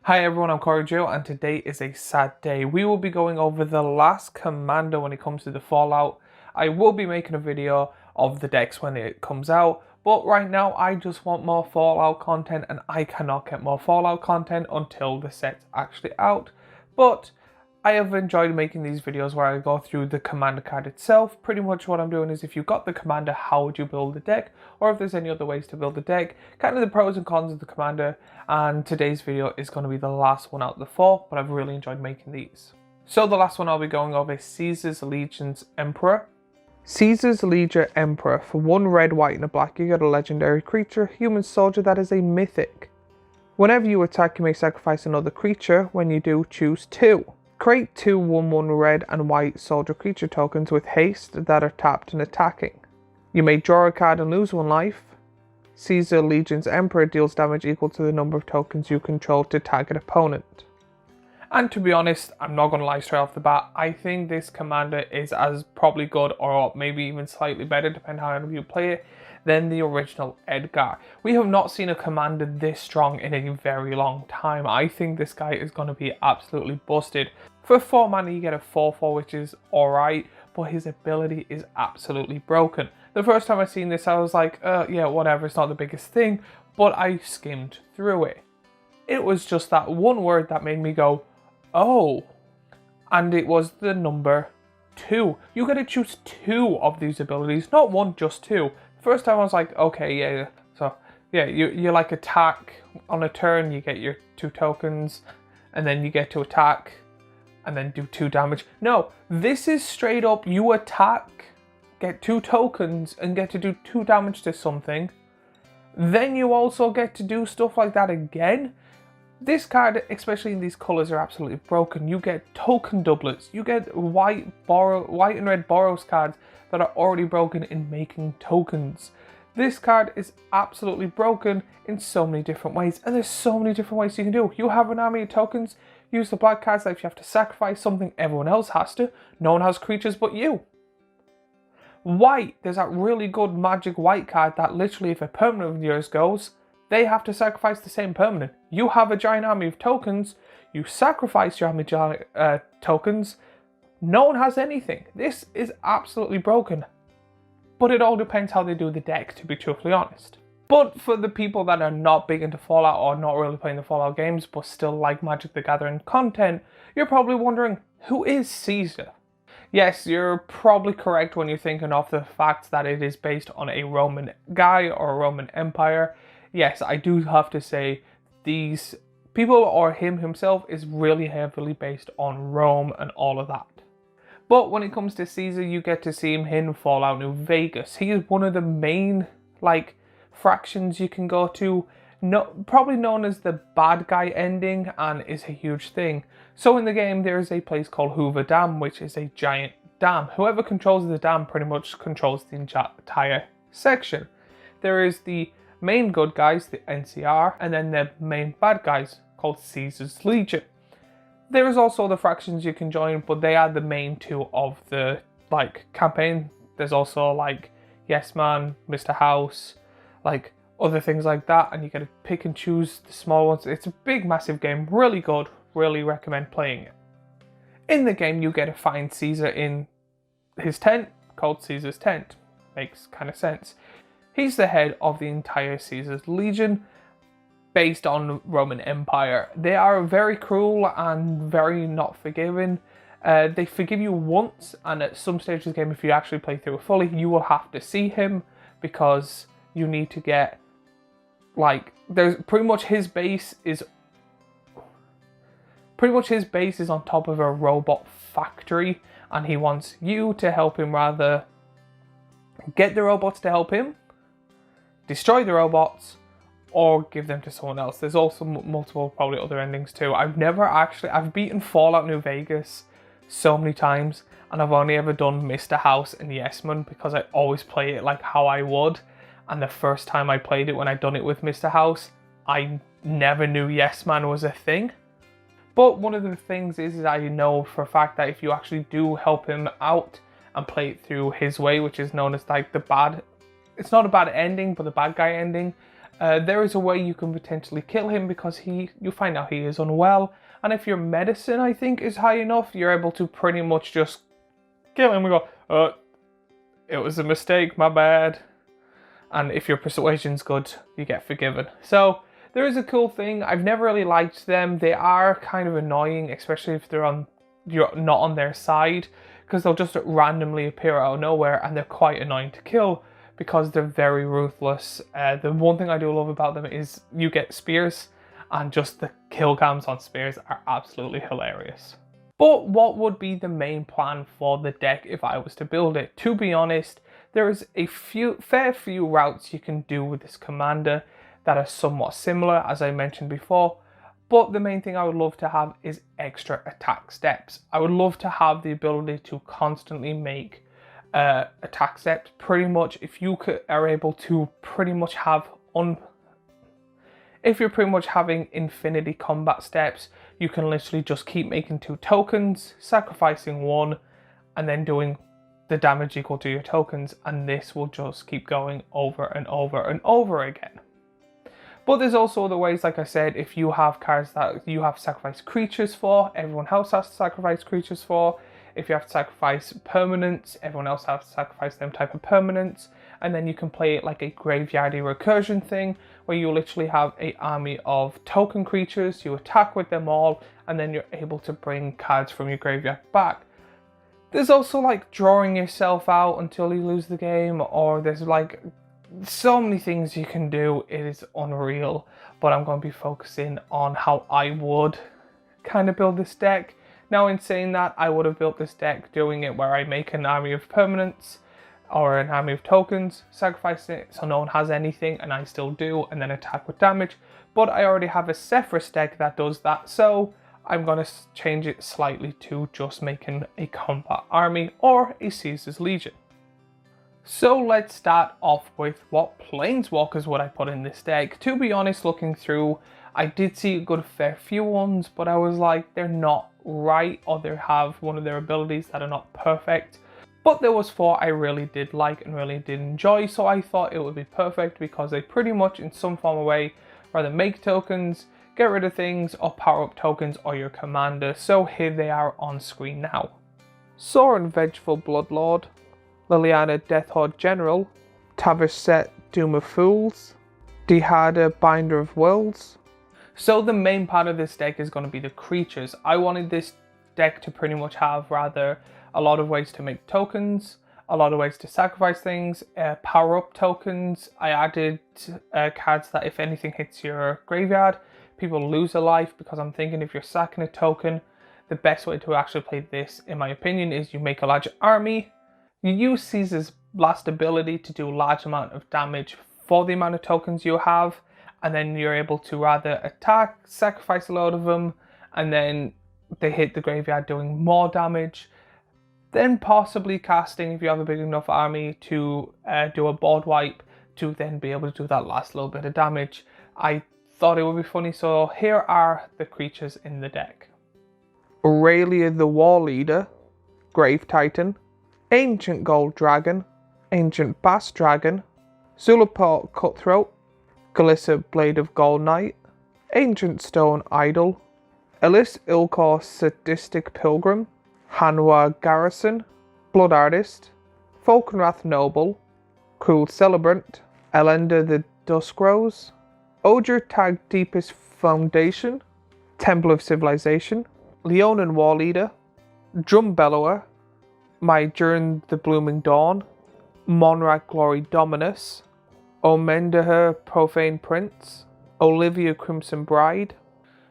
Hi everyone, I'm Corey and today is a sad day. We will be going over the last commander when it comes to the Fallout. I will be making a video of the decks when it comes out, but right now I just want more Fallout content and I cannot get more Fallout content until the set's actually out. But I have enjoyed making these videos where I go through the commander card itself. Pretty much what I'm doing is if you got the commander, how would you build the deck? Or if there's any other ways to build the deck, kind of the pros and cons of the commander. And today's video is going to be the last one out of the four, but I've really enjoyed making these. So the last one I'll be going over is Caesar's Legion's Emperor. Caesar's Legion Emperor. For 1 red, white and a black, you get a legendary creature, human soldier that is a mythic. Whenever you attack, you may sacrifice another creature. When you do, choose 2. Create 2 1/1 red and white soldier creature tokens with haste that are tapped and attacking. You may draw a card and lose 1 life. Caesar Legion's Emperor deals damage equal to the number of tokens you control to target opponent. And to be honest, I'm not going to lie straight off the bat, I think this commander is as probably good or maybe even slightly better, depending on how you play it, than the original Edgar. We have not seen a commander this strong in a very long time. I think this guy is going to be absolutely busted. For 4 mana you get a 4/4 which is alright, but his ability is absolutely broken. The first time I seen this I was like, yeah, whatever, it's not the biggest thing, but I skimmed through it. It was just that one word that made me go, oh, and it was the number 2. You get to choose 2 of these abilities, not 1, just 2. First time I was like, okay, yeah, so yeah, you like attack on a turn, you get your 2 tokens, and then you get to attack, and then do 2 damage. No, this is straight up, you attack, get 2 tokens, and get to do 2 damage to something. Then you also get to do stuff like that again. This card, especially in these colours, are absolutely broken. You get token doublets. You get white and red Boros cards that are already broken in making tokens. This card is absolutely broken in so many different ways, and there's so many different ways you can do. You have an army of tokens, use the black cards like if you have to sacrifice something, everyone else has to. No one has creatures but you. White, there's that really good magic white card that literally if a permanent of yours goes, they have to sacrifice the same permanent. You have a giant army of tokens, you sacrifice your army tokens, no one has anything. This is absolutely broken. But it all depends how they do the deck, to be truthfully honest. But for the people that are not big into Fallout or not really playing the Fallout games but still like Magic the Gathering content, you're probably wondering, who is Caesar? Yes, you're probably correct when you're thinking of the fact that it is based on a Roman guy or a Roman Empire. Yes, I do have to say these people or him himself is really heavily based on Rome and all of that. But when it comes to Caesar, you get to see him in Fallout New Vegas. He is one of the main fractions you can go to, probably known as the bad guy ending, and is a huge thing. So in the game there is a place called Hoover Dam, which is a giant dam. Whoever controls the dam pretty much controls the entire section. There is the main good guys, the NCR, and then the main bad guys called Caesar's Legion. There is also the fractions you can join, but they are the main 2 of the campaign. There's also Yes Man, Mr. House, other things like that, and you get to pick and choose the small ones. It's a big massive game, really good, really recommend playing it. In the game you get to find Caesar in his tent called Caesar's Tent. Makes kind of sense. He's the head of the entire Caesar's Legion, based on Roman Empire. They are very cruel and very not forgiving. They forgive you once, and at some stage of the game, if you actually play through it fully, you will have to see him because you need to get there's pretty much his base is on top of a robot factory, and he wants you to help him, rather get the robots to help him, destroy the robots, or give them to someone else. There's also multiple probably other endings too. I've beaten Fallout New Vegas so many times, and I've only ever done Mr. House and Yes Man because I always play it like how I would. And the first time I played it, when I done it with Mr. House, I never knew Yes Man was a thing. But one of the things is I know for a fact that if you actually do help him out and play it through his way, which is known as the bad, it's not a bad ending, but the bad guy ending, there is a way you can potentially kill him because you find out he is unwell, and if your medicine, I think, is high enough, you're able to pretty much just kill him and go, it was a mistake, my bad. And if your persuasion's good, you get forgiven. So there is a cool thing. I've never really liked them. They are kind of annoying, especially if you're not on their side, because they'll just randomly appear out of nowhere, and they're quite annoying to kill because they're very ruthless. The one thing I do love about them is you get spears, and just the kill cams on spears are absolutely hilarious. But what would be the main plan for the deck if I was to build it? To be honest, there is a fair few routes you can do with this commander that are somewhat similar, as I mentioned before. But the main thing I would love to have is extra attack steps. I would love to have the ability to constantly make attack steps. Pretty much, if you are able to pretty much have if you're pretty much having infinity combat steps, you can literally just keep making 2 tokens, sacrificing 1, and then doing the damage equal to your tokens, and this will just keep going over and over and over again. But there's also other ways, like I said, if you have cards that you have to sacrifice creatures for, everyone else has to sacrifice creatures for. If you have to sacrifice permanents, everyone else has to sacrifice them type of permanents. And then you can play it like a graveyardy recursion thing, where you literally have an army of token creatures, you attack with them all, and then you're able to bring cards from your graveyard back. There's also like drawing yourself out until you lose the game, or there's like so many things you can do. It is unreal, but I'm going to be focusing on how I would kind of build this deck. Now, in saying that, I would have built this deck doing it where I make an army of permanents or an army of tokens, sacrifice it so no one has anything, and I still do, and then attack with damage. But I already have a Sephris deck that does that, so I'm going to change it slightly to just making a combat army or a Caesar's Legion. So let's start off with what planeswalkers would I put in this deck. To be honest, looking through, I did see a good fair few ones, but I was like, they're not right, or they have one of their abilities that are not perfect. But there was 4 I really did like and really did enjoy, so I thought it would be perfect because they pretty much in some form or way rather make tokens, get rid of things, or power up tokens or your commander. So here they are on screen now. Sorin Vengeful Bloodlord, Liliana Deathhorde General, Tavish Set Doom of Fools, Dihada Binder of Worlds. So the main part of this deck is going to be the creatures. I wanted this deck to pretty much have rather a lot of ways to make tokens, a lot of ways to sacrifice things, power up tokens. I added cards that if anything hits your graveyard, people lose a life, because I'm thinking if you're sacking a token, the best way to actually play this, in my opinion, is you make a large army. You use Caesar's last ability to do a large amount of damage for the amount of tokens you have, and then you're able to rather attack, sacrifice a load of them, and then they hit the graveyard doing more damage. Then possibly casting, if you have a big enough army, to do a board wipe to then be able to do that last little bit of damage. I thought it would be funny, so here are the creatures in the deck. Aurelia the War Leader, Grave Titan, Ancient Gold Dragon, Ancient Bass Dragon, Zulaport Cutthroat, Galissa Blade of Gold Knight, Ancient Stone Idol, Elis Ilkor Sadistic Pilgrim, Hanwha Garrison, Blood Artist, Falkenrath Noble, Cruel Celebrant, Elenda the Duskrose, Oger Tag Deepest Foundation, Temple of Civilization, Leonin War Leader, Drum Bellower, Myjern the Blooming Dawn, Monrak Glory Dominus, Omendeher Profane Prince, Olivia Crimson Bride.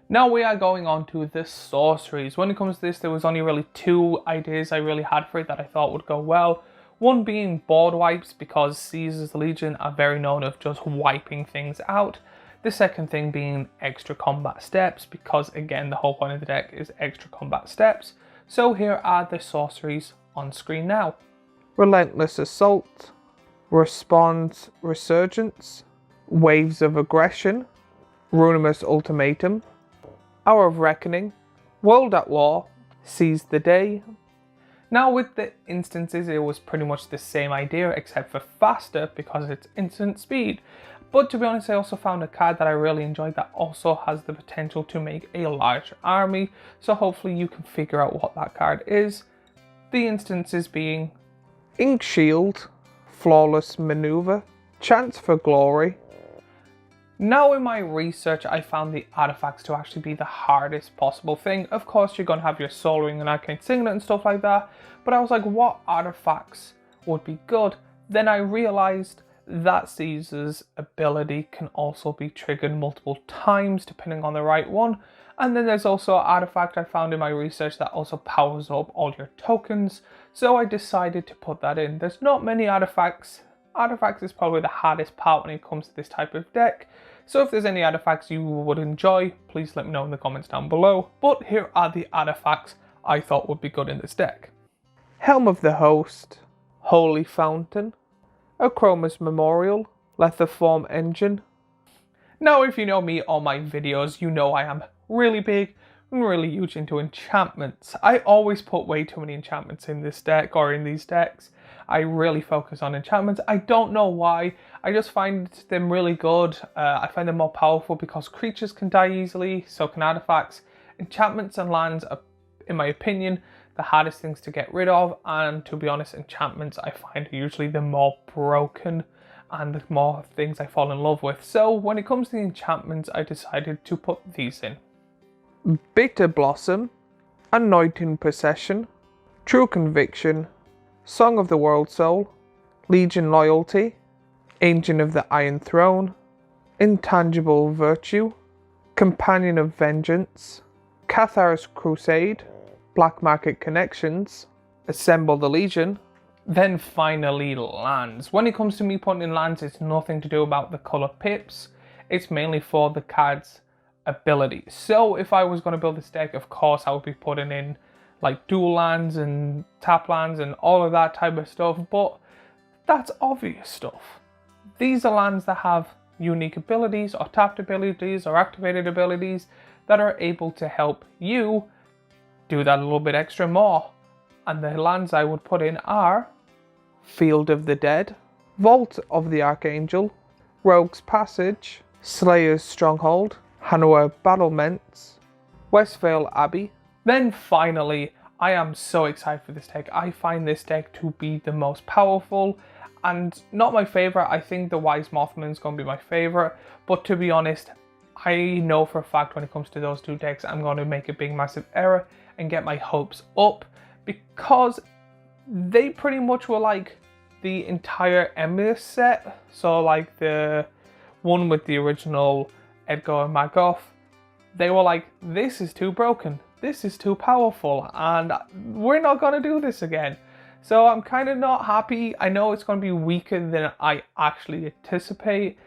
Now we are going on to the sorceries. When it comes to this, there was only really 2 ideas I really had for it that I thought would go well. One being board wipes, because Caesar's Legion are very known of just wiping things out. The second thing being extra combat steps, because again, the whole point of the deck is extra combat steps. So here are the sorceries on screen now. Relentless Assault, Response Resurgence, Waves of Aggression, Runimous Ultimatum, Hour of Reckoning, World at War, Seize the Day. Now with the instances, it was pretty much the same idea except for faster because it's instant speed. But to be honest, I also found a card that I really enjoyed that also has the potential to make a large army. So hopefully you can figure out what that card is. The instances being Ink Shield, Flawless Maneuver, Chance for Glory. Now in my research, I found the artifacts to actually be the hardest possible thing. Of course, you're going to have your Soul Ring and Arcane Signet and stuff like that. But I was like, what artifacts would be good? Then I realized that Caesar's ability can also be triggered multiple times depending on the right one. And then there's also an artifact I found in my research that also powers up all your tokens. So I decided to put that in. There's not many artifacts. Artifacts is probably the hardest part when it comes to this type of deck. So if there's any artifacts you would enjoy, please let me know in the comments down below. But here are the artifacts I thought would be good in this deck. Helm of the Host, Holy Fountain, Akroma's Memorial, Lethiform Engine. Now if you know me or my videos, you know I am really big and really huge into enchantments. I always put way too many enchantments in this deck or in these decks. I really focus on enchantments. I don't know why. I just find them really good. I find them more powerful because creatures can die easily, so can artifacts. Enchantments and lands are, in my opinion, the hardest things to get rid of, and to be honest, enchantments I find are usually the more broken and the more things I fall in love with. So when it comes to the enchantments, I decided to put these in. Bitter Blossom, Anointing Procession, True Conviction, Song of the World Soul, Legion Loyalty, Ancient of the Iron Throne, Intangible Virtue, Companion of Vengeance, Cathar's Crusade, Black Market Connections, Assemble the Legion, then finally lands. When it comes to me putting in lands, it's nothing to do about the colour pips. It's mainly for the card's ability. So if I was going to build this deck, of course I would be putting in like dual lands and tap lands and all of that type of stuff, but that's obvious stuff. These are lands that have unique abilities or tapped abilities or activated abilities that are able to help you do that a little bit extra more. And the lands I would put in are Field of the Dead, Vault of the Archangel, Rogue's Passage, Slayer's Stronghold, Hanwha Battlements, Westvale Abbey. Then finally, I am so excited for this deck. I find this deck to be the most powerful and not my favorite. I think the Wise Mothman is going to be my favorite, but to be honest, I know for a fact when it comes to those two decks, I'm going to make a big massive error and get my hopes up, because they pretty much were like the entire Emir set. So like the one with the original Edgar and Magoth, they were like, this is too broken, this is too powerful, and we're not going to do this again. So I'm kind of not happy. I know it's going to be weaker than I actually anticipate,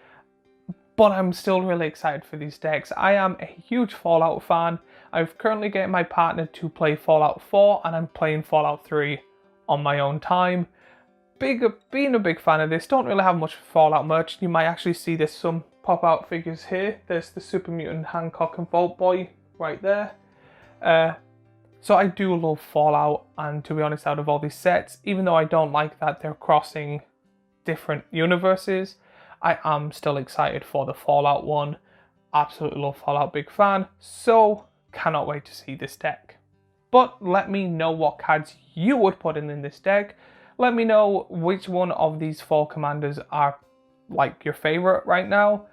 but I'm still really excited for these decks. I am a huge Fallout fan. I've currently getting my partner to play Fallout 4 and I'm playing Fallout 3 on my own time. Being a big fan of this, don't really have much Fallout merch. You might actually see there's some pop-out figures here. There's the Super Mutant Hancock and Vault Boy right there. So I do love Fallout, and to be honest, out of all these sets, even though I don't like that they're crossing different universes, I am still excited for the Fallout one. Absolutely love Fallout, big fan, so cannot wait to see this deck. But let me know what cards you would put in this deck. Let me know which one of these 4 commanders are like your favorite right now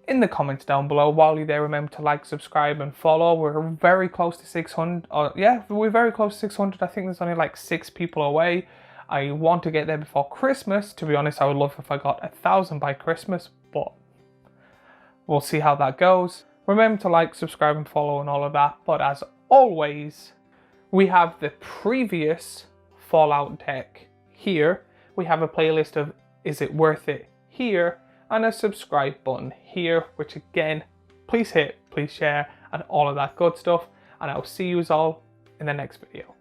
in the comments down below. While you're there, remember to like, subscribe and follow. We're very close to 600. Yeah, we're very close to 600. I think there's only like 6 people away. I want to get there before Christmas. To be honest, I would love if I got 1,000 by Christmas, but we'll see how that goes. Remember to like, subscribe and follow and all of that. But as always, we have the previous Fallout deck here. We have a playlist of Is It Worth It here, and a subscribe button here, which again, please hit, please share, and all of that good stuff. And I'll see you all in the next video.